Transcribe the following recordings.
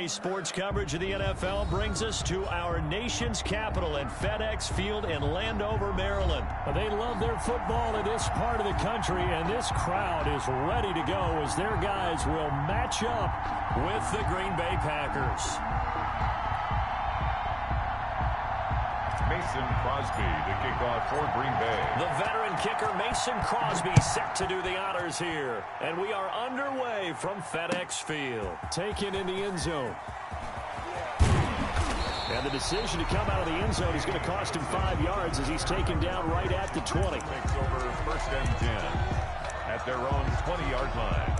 Today's sports coverage of the NFL brings us to our nation's capital at FedEx Field in Landover, Maryland. They love their football in this part of the country, and this crowd is ready to go as their guys will match up with the Green Bay Packers. Mason Crosby to kick off for Green Bay. The veteran kicker Mason Crosby set to do the honors here. And we are underway from FedEx Field. Taken in the end zone. And the decision to come out of the end zone is going to cost him 5 yards as he's taken down right at the 20. Takes over 1st and 10 at their own 20-yard line.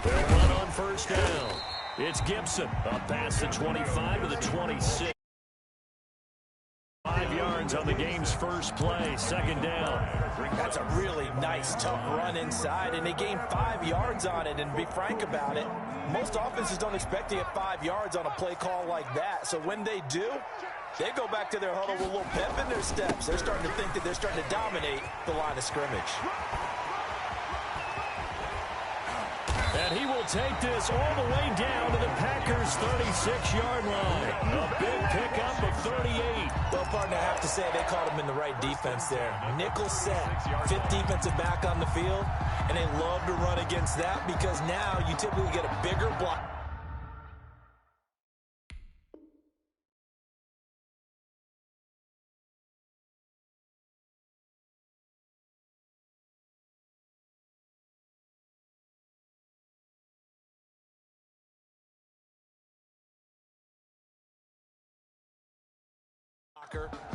They'll run on 1st down. It's Gibson up past the 25 to the 26. 5 yards on the game's first play. 2nd down. That's a really nice, tough run inside, and they gained 5 yards on it. And to be frank about it, most offenses don't expect to get 5 yards on a play call like that. So when they do, they go back to their huddle with a little pep in their steps. They're starting to think that they're starting to dominate the line of scrimmage. And he will take this all the way down to the Packers' 36-yard line. A big pickup of 38. Well, partner, I have to say they caught him in the right defense there. Nickel set, 5th defensive back on the field, and they love to run against that because now you typically get a bigger block.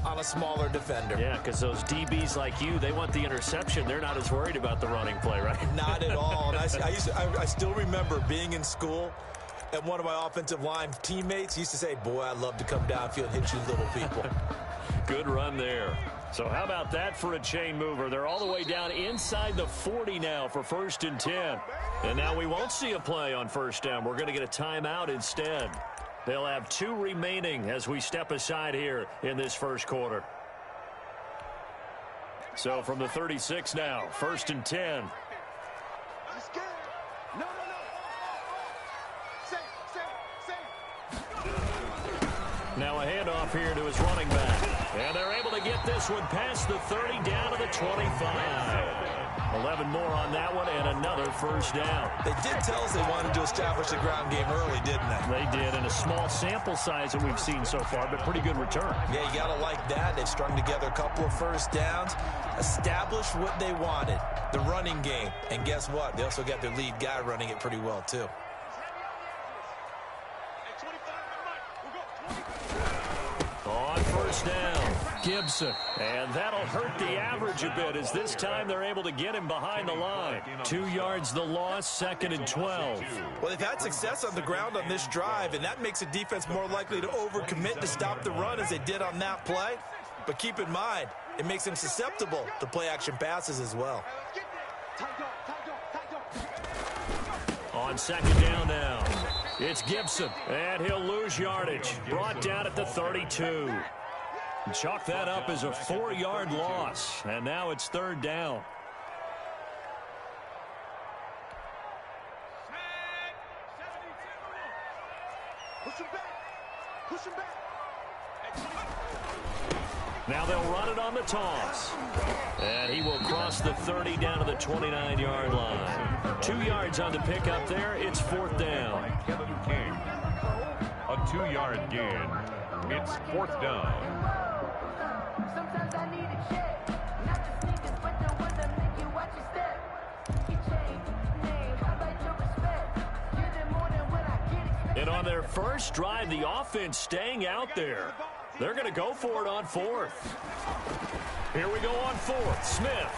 On a smaller defender. Yeah, because those DBs like you, they want the interception. They're not as worried about the running play, right? Not at all. And I still remember being in school, and one of my offensive line teammates used to say, boy, I'd love to come downfield and hit you little people. Good run there. So how about that for a chain mover? They're all the way down inside the 40 now for 1st and 10. And now we won't see a play on 1st down. We're going to get a timeout instead. They'll have 2 remaining as we step aside here in this first quarter. So from the 36 now, 1st and 10. Now a handoff here to his running back. And they're able to get this one past the 30 down to the 25. 11 more on that one and another 1st down. They did tell us they wanted to establish the ground game early, didn't they? They did, in a small sample size that we've seen so far, but pretty good return. Yeah, you got to like that. They've strung together a couple of 1st downs, established what they wanted, the running game. And guess what? They also got their lead guy running it pretty well, too. On 1st down, Gibson. And that'll hurt the average a bit as this time they're able to get him behind the line. 2 yards the loss, 2nd and 12. Well, they've had success on the ground on this drive, and that makes a defense more likely to overcommit to stop the run as they did on that play. But keep in mind, it makes them susceptible to play-action passes as well. On 2nd down now, it's Gibson, and he'll lose yardage. Brought down at the 32. Chalk that up as a 4-yard loss, and now it's 3rd down. Now they'll run it on the toss. And he will cross the 30 down to the 29-yard line. 2 yards on the pickup there. It's 4th down. Kevin King. A 2-yard gain. It's 4th down. Sometimes I need a check. Not the sneakers, but the ones that make you watch your step. You change name. How about your respect? Give them more than what I get expected. And on their first drive, the offense staying out there. They're going to go for it on 4th. Here we go on 4th. Smith.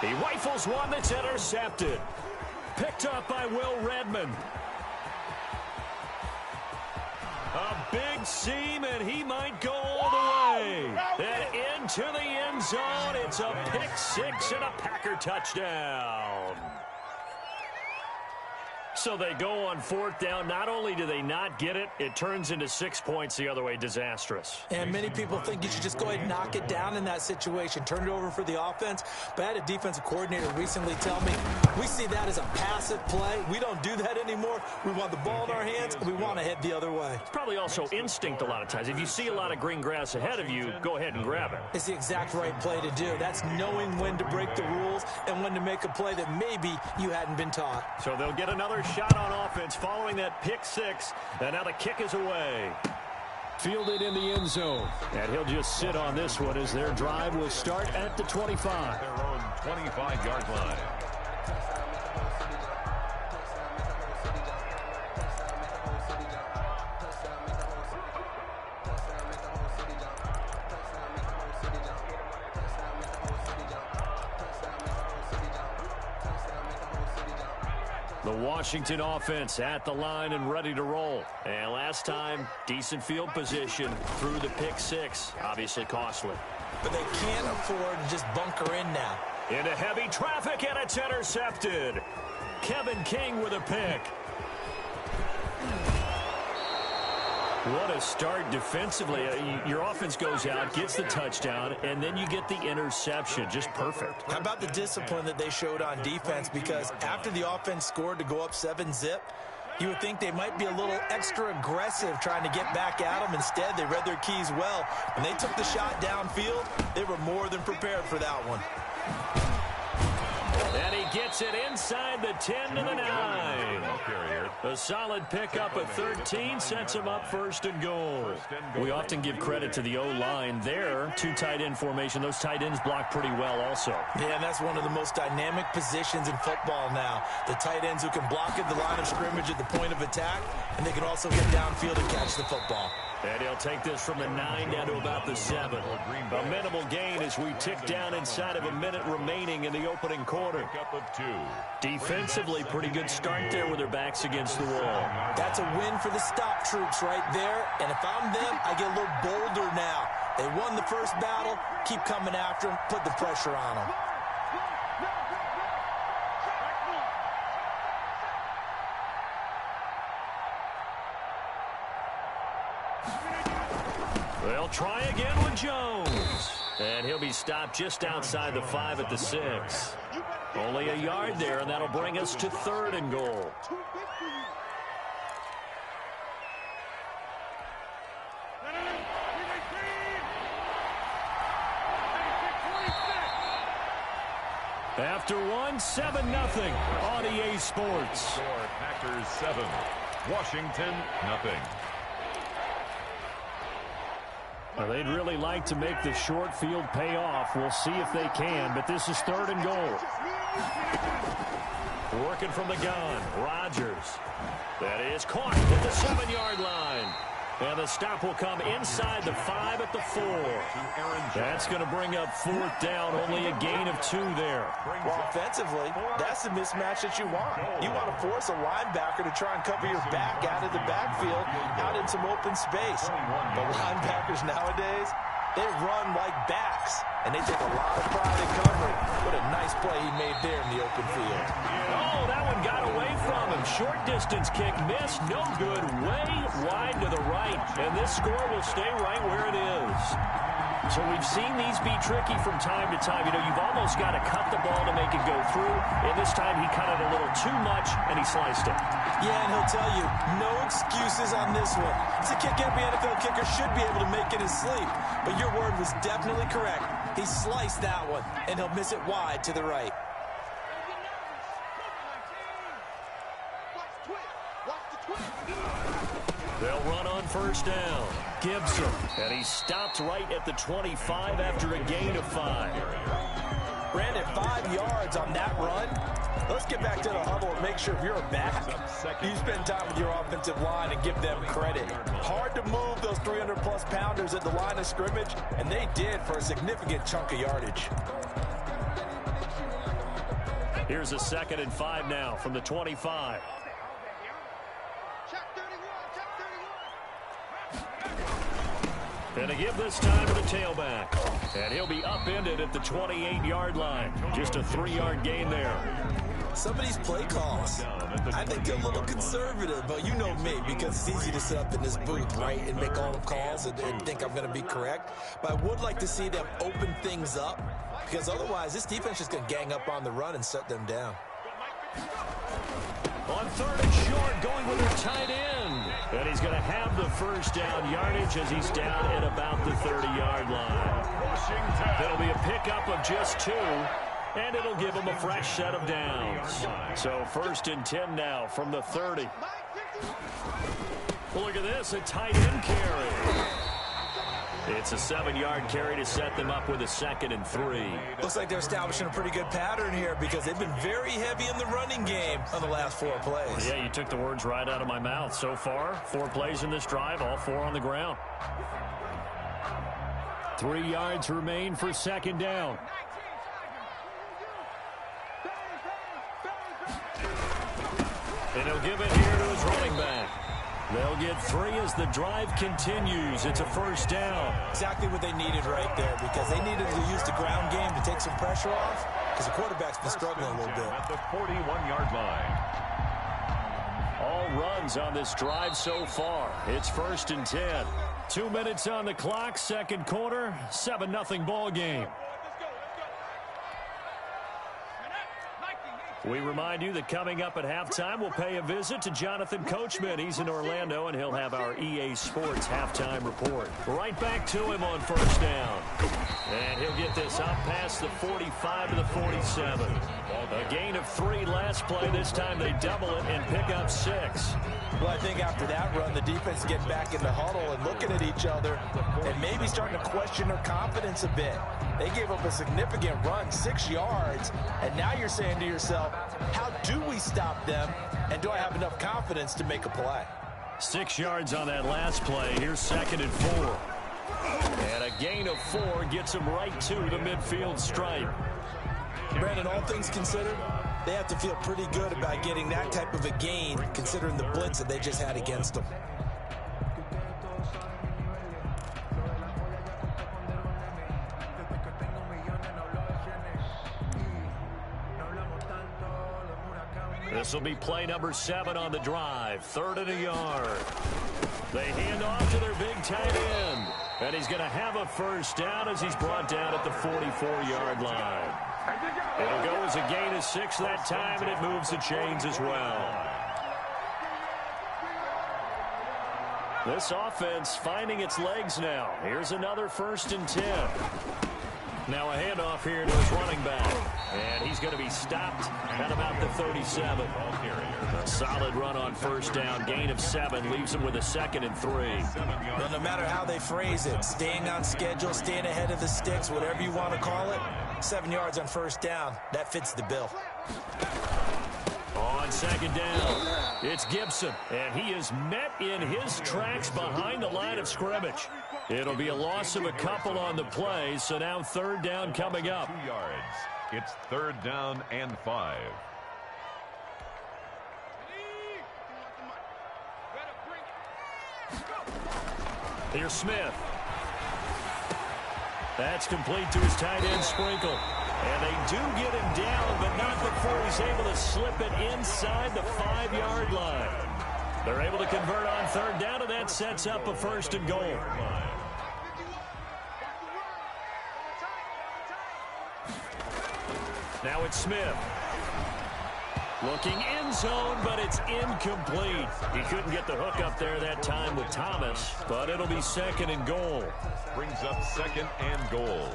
He rifles one that's intercepted. Picked up by Will Redmond. A big seam, and he might go all the way. And into the end zone. It's a pick six and a Packer touchdown. So they go on fourth down. Not only do they not get it, it turns into 6 points the other way. Disastrous. And many people think you should just go ahead and knock it down in that situation. Turn it over for the offense. But I had a defensive coordinator recently tell me, we see that as a passive play. We don't do that anymore. We want the ball in our hands, and we want to head the other way. It's probably also instinct a lot of times. If you see a lot of green grass ahead of you, go ahead and grab it. It's the exact right play to do. That's knowing when to break the rules and when to make a play that maybe you hadn't been taught. So they'll get another shot on offense following that pick six, and now the kick is away. Fielded in the end zone, and he'll just sit on this one as their drive will start at the 25. Their own 25-yard line. The Washington offense at the line and ready to roll. And last time, decent field position through the pick six. Obviously costly. But they can't afford to just bunker in now. Into heavy traffic, and it's intercepted. Kevin King with a pick. What a start defensively. Your offense goes out, gets the touchdown, and then you get the interception. Just perfect. How about the discipline that they showed on defense? Because after the offense scored to go up 7-zip, you would think they might be a little extra aggressive trying to get back at them. Instead, they read their keys well. When they took the shot downfield, they were more than prepared for that one. And he gets it inside the 10 to the 9. A solid pickup of 13 sets him up first and goal. We often give credit to the O-line there. Two tight end formation. Those tight ends block pretty well also. Yeah, and that's one of the most dynamic positions in football now. The tight ends who can block at the line of scrimmage at the point of attack, and they can also get downfield and catch the football. And he'll take this from the 9 down to about the 7. A minimal gain as we tick down inside of a minute remaining in the opening quarter. Defensively, pretty good start there with their backs against the wall. That's a win for the stop troops right there. And if I'm them, I get a little bolder now. They won the first battle. Keep coming after them. Put the pressure on them. They'll try again with Jones. And he'll be stopped just outside the 5 at the 6. Only a yard there, and that'll bring us to 3rd and goal. After one, 7-0 on EA Sports. Score, Packers 7, Washington 0. Well, they'd really like to make the short field pay off. We'll see if they can, but this is 3rd and goal. Working from the gun, Rodgers. That is caught at the 7-yard line. And the stop will come inside the 5 at the 4. That's going to bring up 4th down, only a gain of 2 there. Well, offensively, that's the mismatch that you want. You want to force a linebacker to try and cover your back out of the backfield, out in some open space. But linebackers nowadays, they run like backs, and they take a lot of pride in covering. What a nice play he made there in the open field. Oh, that one got away from him. Short distance kick missed. No good. Way wide to the right. And this score will stay right where it is. So we've seen these be tricky from time to time. You know, you've almost got to cut the ball to make it go through. And this time he cut it a little too much, and he sliced it. Yeah, and he'll tell you, no excuses on this one. It's a kick every NFL kicker should be able to make in his sleep. But your word was definitely correct. He sliced that one, and he'll miss it wide to the right. They'll run on first down. Gibson, and he stopped right at the 25 after a gain of 5. Brandon, 5 yards on that run. Let's get back to the huddle and make sure if you're back, you spend time with your offensive line and give them credit. Hard to move those 300-plus pounders at the line of scrimmage, and they did for a significant chunk of yardage. Here's a 2nd and 5 now from the 25. And to give this time to the tailback. And he'll be upended at the 28-yard line. Just a 3-yard gain there. Some of these play calls, I think they're a little conservative, but you know me, because it's easy to sit up in this booth, right, and make all the calls and think I'm going to be correct. But I would like to see them open things up, because otherwise this defense is going to gang up on the run and shut them down. On 3rd and short, going with their tight end. And he's going to have the first down yardage as he's down at about the 30-yard line. It'll be a pickup of just 2. And it'll give him a fresh set of downs. So 1st and 10 now from the 30. Well, look at this, a tight end carry. It's a 7-yard carry to set them up with a 2nd and 3. Looks like they're establishing a pretty good pattern here because they've been very heavy in the running game on the last 4 plays. Yeah, you took the words right out of my mouth. So far, 4 plays in this drive, all 4 on the ground. 3 yards remain for 2nd down. And he'll give it here to his running back. They'll get 3 as the drive continues. It's a 1st down. Exactly what they needed right there, because they needed to use the ground game to take some pressure off, because the quarterback's been struggling a little bit. At the 41-yard line. All runs on this drive so far. It's 1st and 10. 2 minutes on the clock, 2nd quarter, 7-0 ball game. We remind you that coming up at halftime, we'll pay a visit to Jonathan Coachman. He's in Orlando, and he'll have our EA Sports halftime report. Right back to him on 1st down. And he'll get this up past the 45 to the 47. A gain of 3 last play. This time they double it and pick up 6. Well, I think after that run, the defense is getting back in the huddle and looking at each other and maybe starting to question their confidence a bit. They gave up a significant run, 6 yards, and now you're saying to yourself, how do we stop them, and do I have enough confidence to make a play? 6 yards on that last play. Here's 2nd and 4. And a gain of 4 gets him right to the midfield stripe. Brandon, all things considered, they have to feel pretty good about getting that type of a gain, considering the blitz that they just had against them. This will be play number 7 on the drive. 3rd and a yard. They hand off to their big tight end. And he's going to have a 1st down as he's brought down at the 44-yard line. It'll go as a gain of 6 that time, and it moves the chains as well. This offense finding its legs now. Here's another 1st and 10. Now a handoff here to his running back. And he's going to be stopped at about the 37. A solid run on 1st down. Gain of 7 leaves him with a 2nd and 3. Well, no matter how they phrase it, staying on schedule, staying ahead of the sticks, whatever you want to call it, 7 yards on 1st down, that fits the bill. On 2nd down, it's Gibson, and he is met in his tracks behind the line of scrimmage. It'll be a loss of a couple on the play, so now 3rd down coming up. 2 yards. It's 3rd down and 5. Here's Smith. That's complete to his tight end, Sprinkle. And they do get him down, but not before he's able to slip it inside the 5-yard line. They're able to convert on 3rd down, and that sets up a 1st and goal. Now it's Smith. Looking end zone, but it's incomplete. He couldn't get the hook up there that time with Thomas, but it'll be 2nd and goal. Brings up 2nd and goal.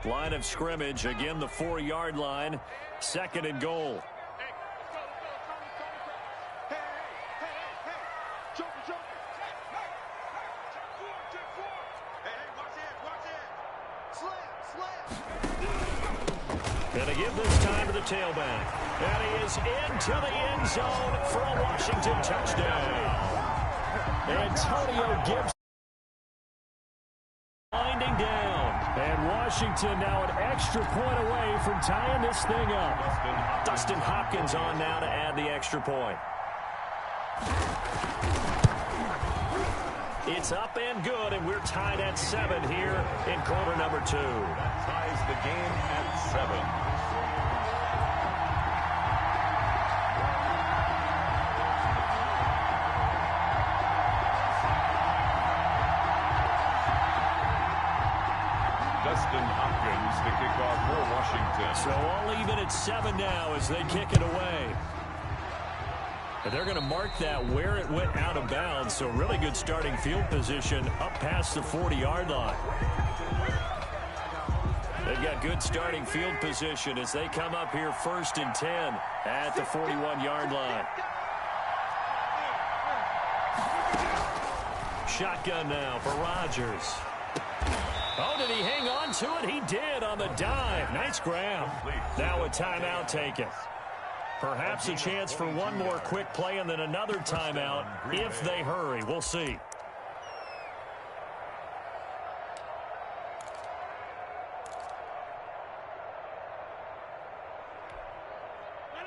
Line of scrimmage, again the 4-yard line, 2nd and goal. Gonna give this time to the tailback. And he is into the end zone for a Washington touchdown. Antonio Gibson winding down. And Washington now an extra point away from tying this thing up. Dustin Hopkins on now to add the extra point. It's up and good, and we're tied at 7 here in quarter number 2. That ties the game at 7. Dustin Hopkins to kick off for Washington. So all even at 7 now as they kick it away. But they're going to mark that where it went out of bounds. So really good starting field position up past the 40-yard line. They've got good starting field position as they come up here 1st and 10 at the 41-yard line. Shotgun now for Rodgers. Oh, did he hang on to it? He did on the dive. Nice grab. Now a timeout taken. Perhaps a chance for one more quick play and then another timeout if they hurry. We'll see.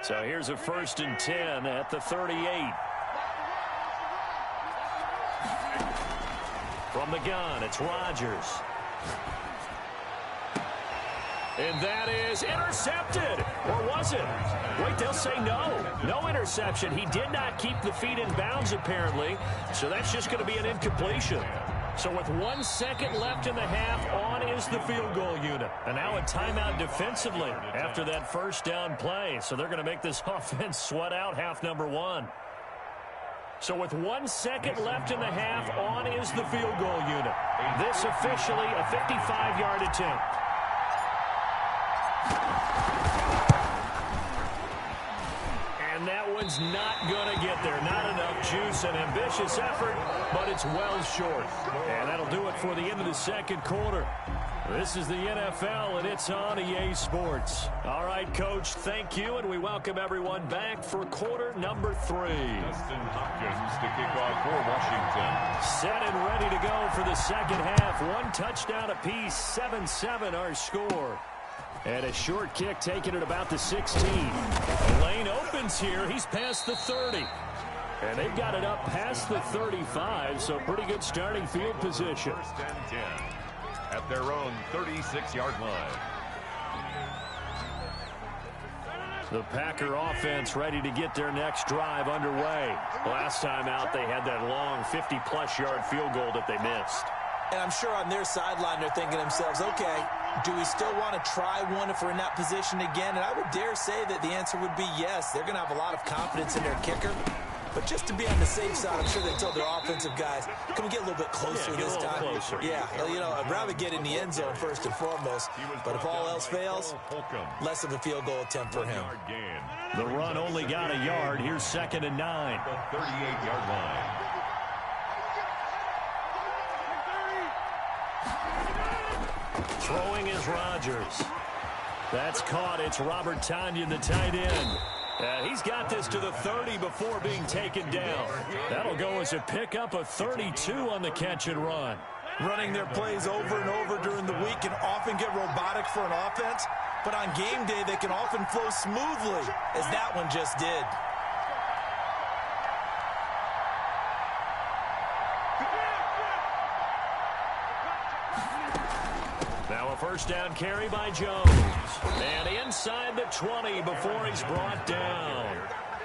So here's a 1st and 10 at the 38. From the gun, it's Rodgers. And that is intercepted. Or was it? Wait, they'll say no. No interception. He did not keep the feet in bounds, apparently. So that's just going to be an incompletion. So with 1 second left in the half, on is the field goal unit. And now a timeout defensively after that first down play. So they're going to make this offense sweat out half number 1. So with 1 second left in the half, on is the field goal unit. This officially a 55-yard attempt. And that one's not going to get there. Not enough juice. An ambitious effort, but it's well short. And that'll do it for the end of the second quarter. This is the NFL, and it's on EA Sports. All right, Coach, thank you, and we welcome everyone back for quarter number 3. Dustin Hopkins to kick off for Washington. Set and ready to go for the second half. 1 touchdown apiece, 7-7 our score. And a short kick taken at about the 16. The lane opens here. He's past the 30. And they've got it up past the 35, so pretty good starting field position. 1st and 10 at their own 36-yard line. The Packer offense ready to get their next drive underway. Last time out, they had that long 50-plus yard field goal that they missed. And I'm sure on their sideline they're thinking to themselves, okay, do we still want to try one if we're in that position again? And I would dare say that the answer would be yes. They're going to have a lot of confidence in their kicker. But just to be on the safe side, I'm sure they told their offensive guys, can we get a little bit closer this time? Closer. Yeah, you know, I'd rather get in the end zone first and foremost. But if all else fails, less of a field goal attempt for him. The run only got a yard. Here's 2nd and 9. The 38-yard line. Throwing is Rodgers. That's caught. It's Robert Tonyan, the tight end. He's got this to the 30 before being taken down. That'll go as a pickup of 32 on the catch and run. Running their plays over and over during the week can often get robotic for an offense, but on game day they can often flow smoothly, as that one just did. Now a first down carry by Jones. And inside the 20 before he's brought down.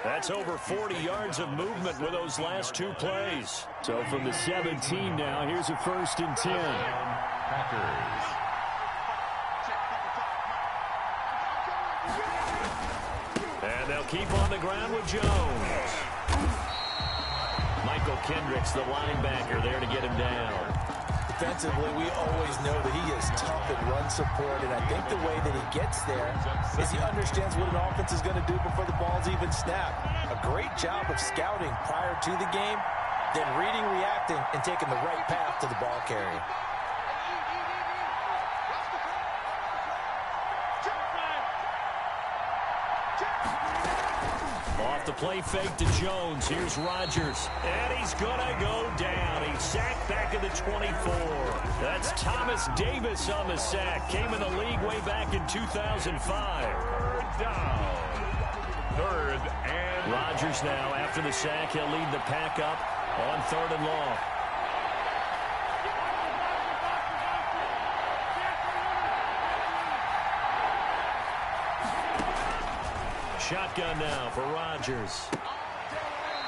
That's over 40 yards of movement with those last 2 plays. So from the 17 now, here's a 1st and 10. Packers. And they'll keep on the ground with Jones. Michael Kendricks, the linebacker, there to get him down. Defensively, we always know that he is tough in run support, and I think the way that he gets there is he understands what an offense is going to do before the ball's even snapped. A great job of scouting prior to the game, then reading, reacting, and taking the right path to the ball carrier. Off the play fake to Jones. Here's Rodgers. And he's going to go down. He's sacked back at the 24. That's Thomas Davis on the sack. Came in the league way back in 2005. Third down. Third and Rodgers now, after the sack, he'll lead the pack up on 3rd and long. Shotgun now for Rodgers.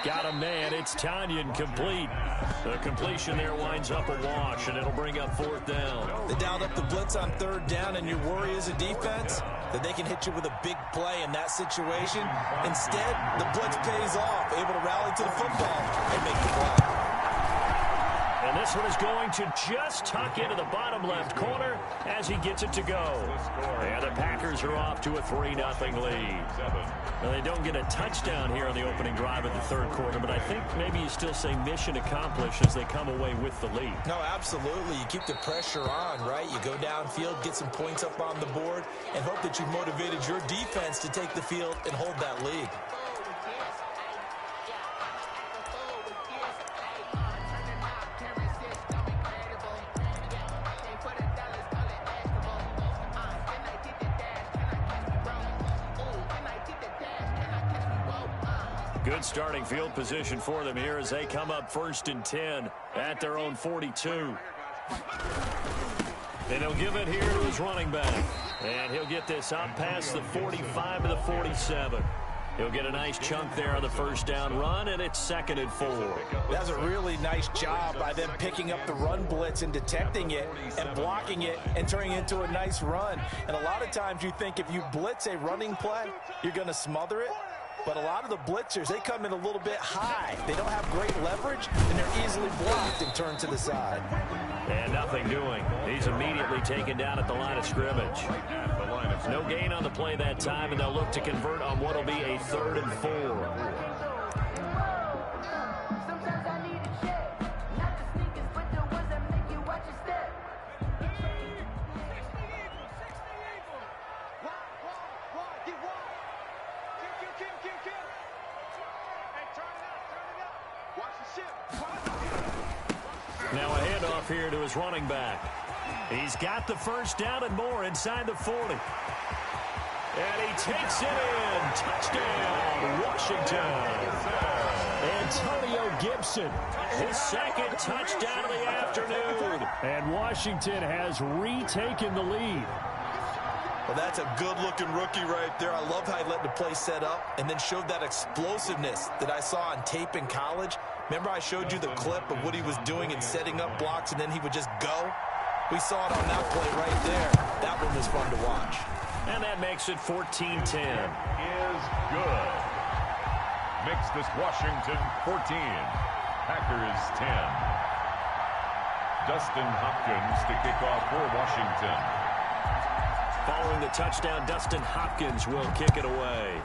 Got a man. It's Tanyan complete. The completion there winds up a wash, and it'll bring up 4th down. They dialed up the blitz on 3rd down, and your worry as a defense that they can hit you with a big play in that situation. Instead, the blitz pays off, able to rally to the football and make the play. And this one is going to just tuck into the bottom left corner as he gets it to go. And the Packers are off to a 3-0 lead. Now, they don't get a touchdown here on the opening drive of the 3rd quarter, but I think maybe you still say mission accomplished as they come away with the lead. No, absolutely. You keep the pressure on, right? You go downfield, get some points up on the board, and hope that you've motivated your defense to take the field and hold that lead. Good starting field position for them here as they come up 1st and 10 at their own 42. And he'll give it here to his running back. And he'll get this up past the 45 to the 47. He'll get a nice chunk there on the 1st down run, and it's 2nd and 4. That's a really nice job by them picking up the run blitz and detecting it and blocking it and turning it into a nice run. And a lot of times you think if you blitz a running play, you're going to smother it. But a lot of the blitzers, they come in a little bit high. They don't have great leverage, and they're easily blocked and turned to the side. And nothing doing. He's immediately taken down at the line of scrimmage. No gain on the play that time, and they'll look to convert on what will be a 3rd and 4. Sometimes I need a check. Not the sneakers, but the ones that make you watch your step. Now a handoff here to his running back. He's got the 1st down and more inside the 40. And he takes it in. Touchdown, Washington. Antonio Gibson, his 2nd touchdown of the afternoon. And Washington has retaken the lead. Well, that's a good-looking rookie right there. I love how he let the play set up and then showed that explosiveness that I saw on tape in college. Remember I showed you the clip of what he was doing and setting up blocks, and then he would just go? We saw it on that play right there. That one was fun to watch. And that makes it 14-10. is good. Makes this Washington 14. Packers 10. Dustin Hopkins to kick off for Washington. Following the touchdown, Dustin Hopkins will kick it away.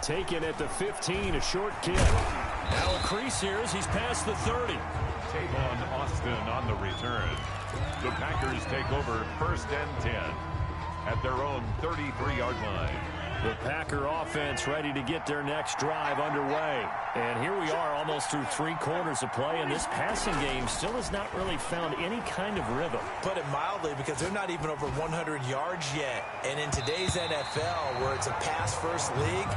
Taken at the 15, a short kick. Now a crease here as he's past the 30. Tavon Austin on the return. The Packers take over 1st and 10 at their own 33-yard line. The Packer offense ready to get their next drive underway. And here we are almost through 3 quarters of play, and this passing game still has not really found any kind of rhythm. Put it mildly, because they're not even over 100 yards yet. And in today's NFL, where it's a pass-first league,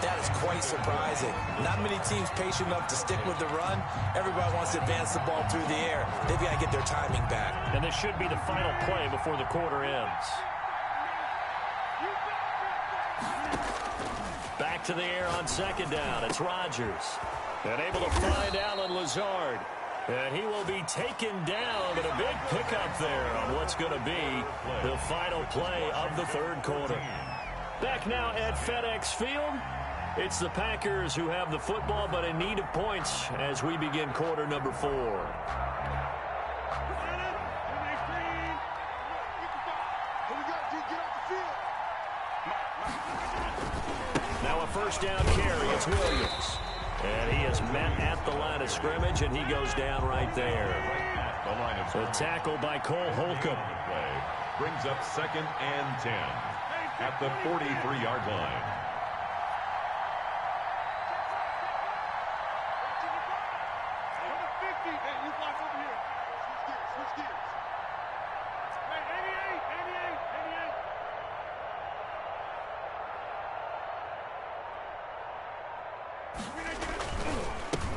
that is quite surprising. Not many teams patient enough to stick with the run. Everybody wants to advance the ball through the air. They've got to get their timing back. And this should be the final play before the quarter ends. Back to the air on 2nd down. It's Rodgers. And able to find Alan Lazard. And he will be taken down, but a big pickup there on what's going to be the final play of the 3rd quarter. Back now at FedEx Field. It's the Packers who have the football, but in need of points as we begin quarter number 4. Now a 1st down carry. It's Williams. And he is met at the line of scrimmage, and he goes down right there. A tackle by Cole Holcomb. Brings up 2nd and 10. at the 43-yard line.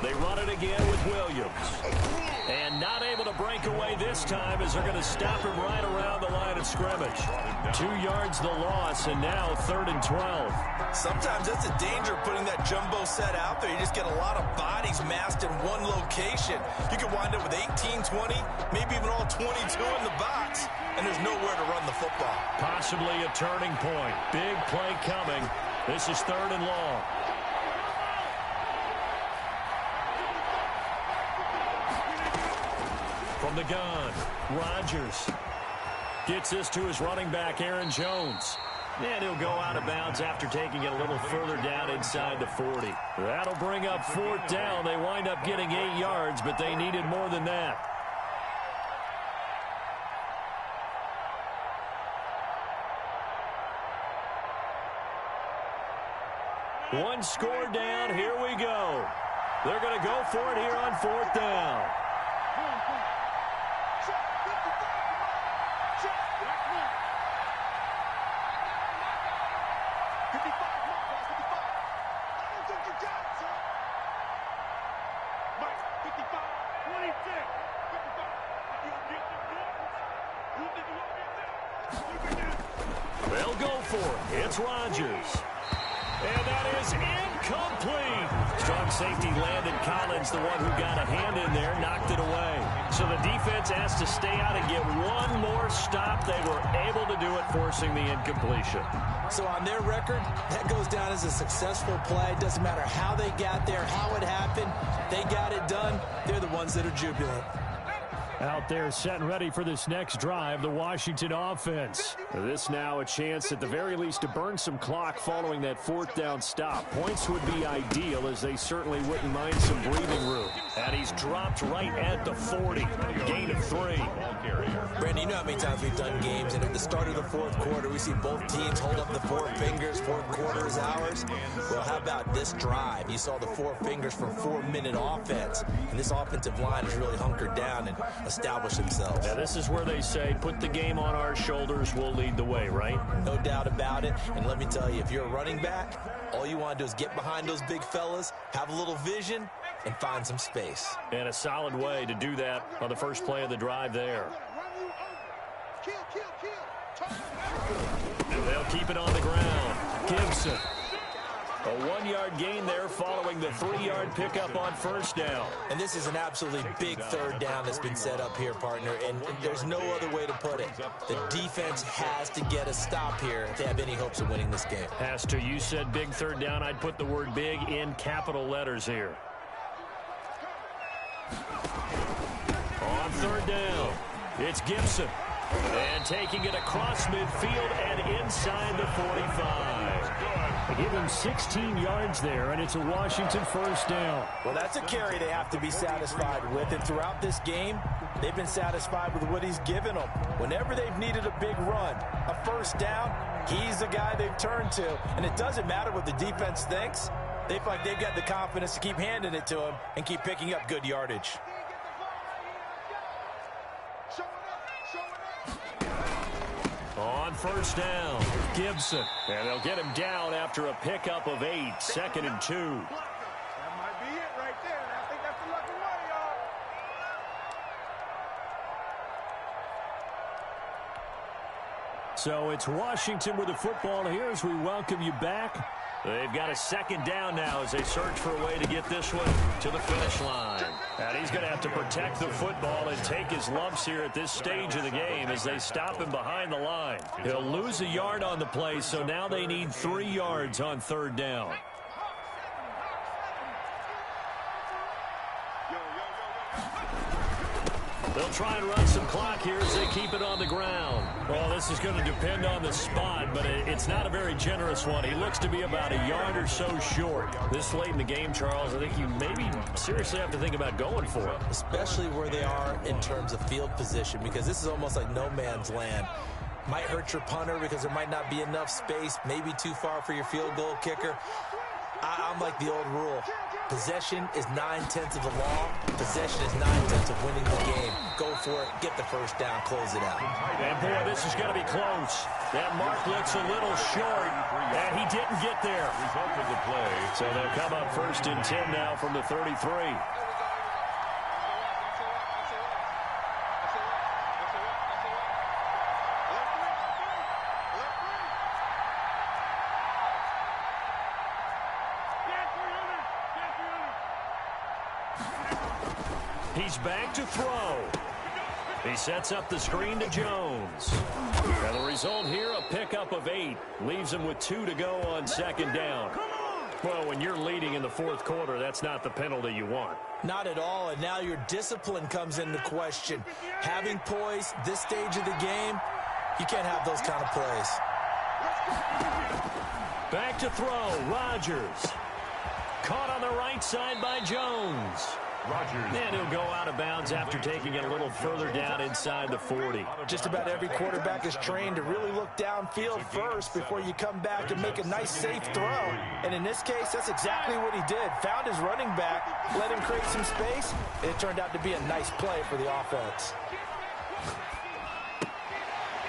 They run it again with Williams. And not able to break away this time as they're going to stop him right around the line of scrimmage. 2 yards the loss, and now 3rd and 12. Sometimes that's the danger of putting that jumbo set out there. You just get a lot of bodies massed in one location. You could wind up with 18, 20, maybe even all 22 in the box, and there's nowhere to run the football. Possibly a turning point. Big play coming. This is 3rd and long. From the gun, Rodgers gets this to his running back, Aaron Jones. And he'll go out of bounds after taking it a little further down inside the 40. That'll bring up 4th down. They wind up getting 8 yards, but they needed more than that. One score down. Here we go. They're going to go for it here on 4th down. They'll go for it. It's Rodgers. And that is incomplete. Strong safety Landon Collins, the one who got a hand in there, knocked it away. So the defense has to stay out and get one more stop. They were able to do it, forcing the incompletion. So on their record, that goes down as a successful play. Doesn't matter how they got there, how it happened. They got it done. They're the ones that are jubilant. Out there set and ready for this next drive, the Washington offense. This now a chance at the very least to burn some clock following that 4th down stop. Points would be ideal as they certainly wouldn't mind some breathing room. And he's dropped right at the 40. Gain of 3. Brandon, you know how many times we've done games, and at the start of the 4th quarter, we see both teams hold up the 4 fingers, 4th quarter is ours. Well, how about this drive? You saw the 4 fingers for 4-minute offense, and this offensive line is really hunkered down and established themselves. Yeah, this is where they say, put the game on our shoulders, we'll lead the way, right? No doubt about it, and let me tell you, if you're a running back, all you want to do is get behind those big fellas, have a little vision, and find some space. And a solid way to do that on the first play of the drive there. And they'll keep it on the ground. Gibson. A 1-yard gain there following the 3-yard pickup on 1st down. And this is an absolutely big 3rd down that's been set up here, partner, and there's no other way to put it. The defense has to get a stop here if they have any hopes of winning this game. Has to. You said big 3rd down. I'd put the word big in capital letters here. On 3rd down, it's Gibson. And taking it across midfield and inside the 45. Give him 16 yards there, and it's a Washington 1st down. Well, that's a carry they have to be satisfied with. And throughout this game, they've been satisfied with what he's given them. Whenever they've needed a big run, a 1st down, he's the guy they've turned to. And it doesn't matter what the defense thinks. They feel like they've got the confidence to keep handing it to him and keep picking up good yardage. On 1st down, Gibson. And they'll get him down after a pickup of 8, 2nd and 2. That might be it right there. I think that's the lucky one, y'all. So it's Washington with the football here as we welcome you back. They've got a 2nd down now as they search for a way to get this one to the finish line. And he's going to have to protect the football and take his lumps here at this stage of the game as they stop him behind the line. He'll lose a yard on the play, so now they need 3 yards on 3rd down. They'll try and run some clock here as they keep it on the ground. Well, this is going to depend on the spot, but it's not a very generous one. He looks to be about a yard or so short. This late in the game, Charles, I think you maybe seriously have to think about going for it. Especially where they are in terms of field position, because this is almost like no man's land. Might hurt your punter because there might not be enough space, maybe too far for your field goal kicker. I'm like the old rule. Possession is 9/10 of the law. Possession is 9/10 of winning the game. Go for it. Get the first down. Close it out. And, boy, this is going to be close. That mark looks a little short, and he didn't get there. Result of the play. So they'll come up 1st and 10 now from the 33. He's back to throw. He sets up the screen to Jones. And the result here, a pickup of 8. Leaves him with 2 to go on 2nd down. Well, when you're leading in the 4th quarter, that's not the penalty you want. Not at all, and now your discipline comes into question. Having poise this stage of the game, you can't have those kind of plays. Back to throw, Rodgers. Caught on the right side by Jones. Rodgers. And he'll go out of bounds after taking it a little further down inside the 40. Just about every quarterback is trained to really look downfield first before you come back and make a nice, safe throw. And in this case, that's exactly what he did. Found his running back, let him create some space, and it turned out to be a nice play for the offense.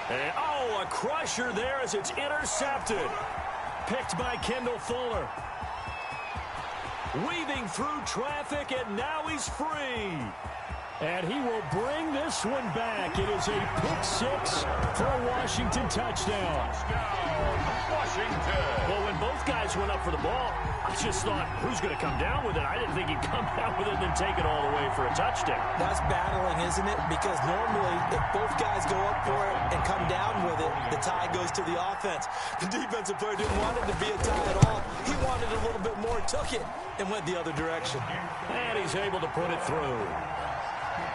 And, oh, a crusher there as it's intercepted. Picked by Kendall Fuller. Weaving through traffic, and now he's free. And he will bring this one back. It is a pick-6 for a Washington touchdown. Washington. Well, when both guys went up for the ball, I just thought, who's going to come down with it? I didn't think he'd come down with it and then take it all the way for a touchdown. That's battling, isn't it? Because normally, if both guys go up for it and come down with it, the tie goes to the offense. The defensive player didn't want it to be a tie at all. He wanted a little bit more, took it, and went the other direction. And he's able to put it through.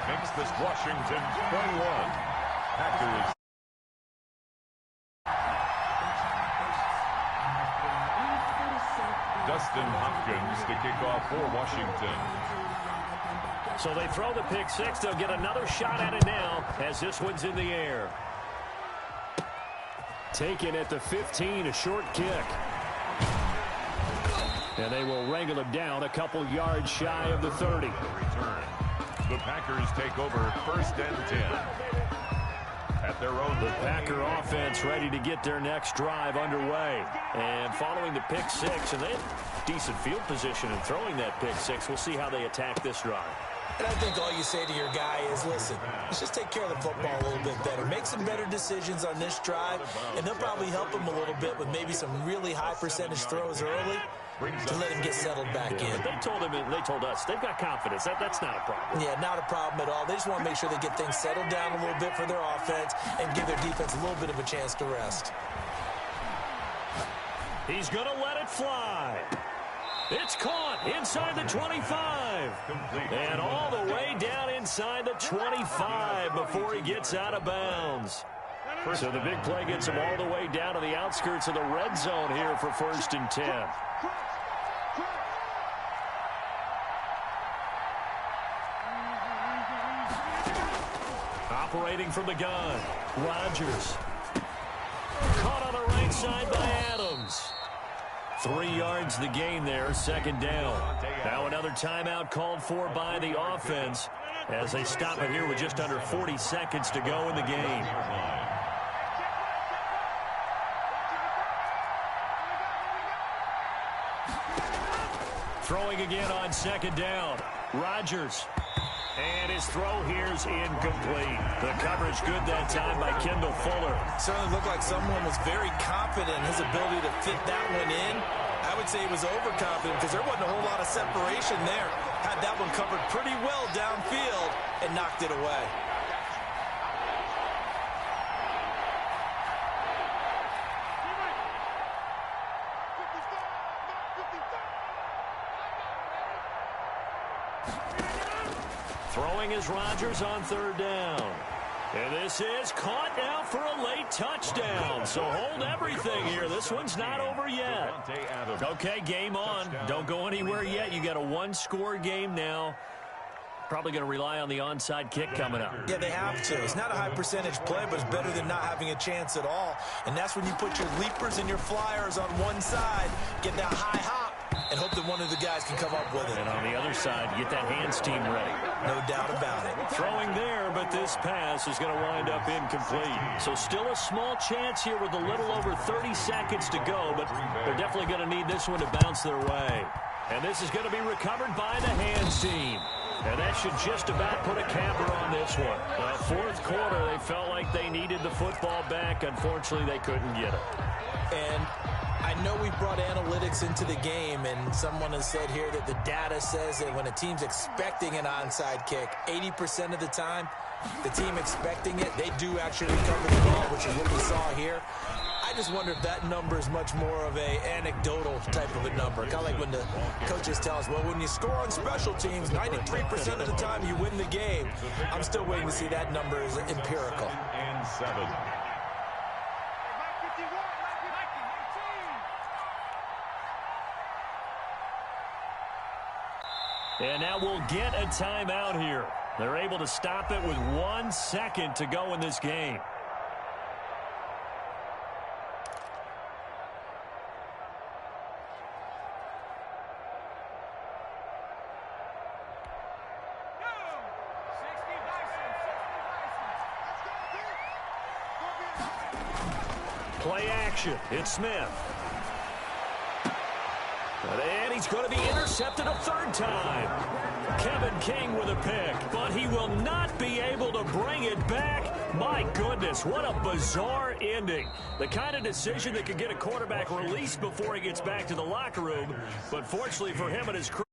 Makes this Washington 21. Packers. Dustin Hopkins to kick off for Washington. So they throw the pick-6. They'll get another shot at it now as this one's in the air. Taken at the 15, a short kick. And they will wrangle him down a couple yards shy of the 30. Return. The Packers take over 1st and 10. At their own. The Packer offense ready to get their next drive underway. And following the pick-6, and they have decent field position in throwing that pick-6. We'll see how they attack this drive. And I think all you say to your guy is, listen, let's just take care of the football a little bit better. Make some better decisions on this drive, and they'll probably help him a little bit with maybe some really high percentage throws early to let him get settled back in. But they told us, they've got confidence. That's not a problem. Yeah, not a problem at all. They just want to make sure they get things settled down a little bit for their offense and give their defense a little bit of a chance to rest. He's going to let it fly. It's caught inside the 25. And all the way down inside the 25 before he gets out of bounds. So the big play gets him all the way down to the outskirts of the red zone here for 1st and 10. Operating from the gun, Rodgers. Caught on the right side by Adams. 3 yards the gain there, 2nd down. Now another timeout called for by the offense as they stop it here with just under 40 seconds to go in the game. Throwing again on 2nd down. Rodgers. And his throw here's incomplete. The coverage good that time by Kendall Fuller. Certainly looked like someone was very confident in his ability to fit that one in. I would say he was overconfident because there wasn't a whole lot of separation there. Had that one covered pretty well downfield and knocked it away. Throwing is Rodgers on 3rd down. And this is caught now for a late touchdown. So hold everything here. This one's not over yet. Okay, game on. Don't go anywhere yet. You got a 1-score game now. Probably going to rely on the onside kick coming up. Yeah, they have to. It's not a high percentage play, but it's better than not having a chance at all. And that's when you put your leapers and your flyers on one side, get that high hop, and hope that one of the guys can come up with it. And on the other side, get that hands team ready. No doubt about it. Throwing there, but this pass is going to wind up incomplete. So still a small chance here with a little over 30 seconds to go, but they're definitely going to need this one to bounce their way. And this is going to be recovered by the hands team. And that should just about put a capper on this one. Fourth quarter, they felt like they needed the football back. Unfortunately, they couldn't get it. And I know we've brought analytics into the game, and someone has said here that the data says that when a team's expecting an onside kick, 80% of the time, the team expecting it, they do actually recover the ball, which is what we saw here. I just wonder if that number is much more of a anecdotal type of a number. Kind of like when the coaches tell us, well, when you score on special teams, 93% of the time you win the game. I'm still waiting to see that number is empirical. And 7. And now we'll get a timeout here. They're able to stop it with 1 second to go in this game. Play action. It's Smith. And he's going to be intercepted a third time. Kevin King with a pick, but he will not be able to bring it back. My goodness, what a bizarre ending. The kind of decision that could get a quarterback released before he gets back to the locker room. But fortunately for him and his crew,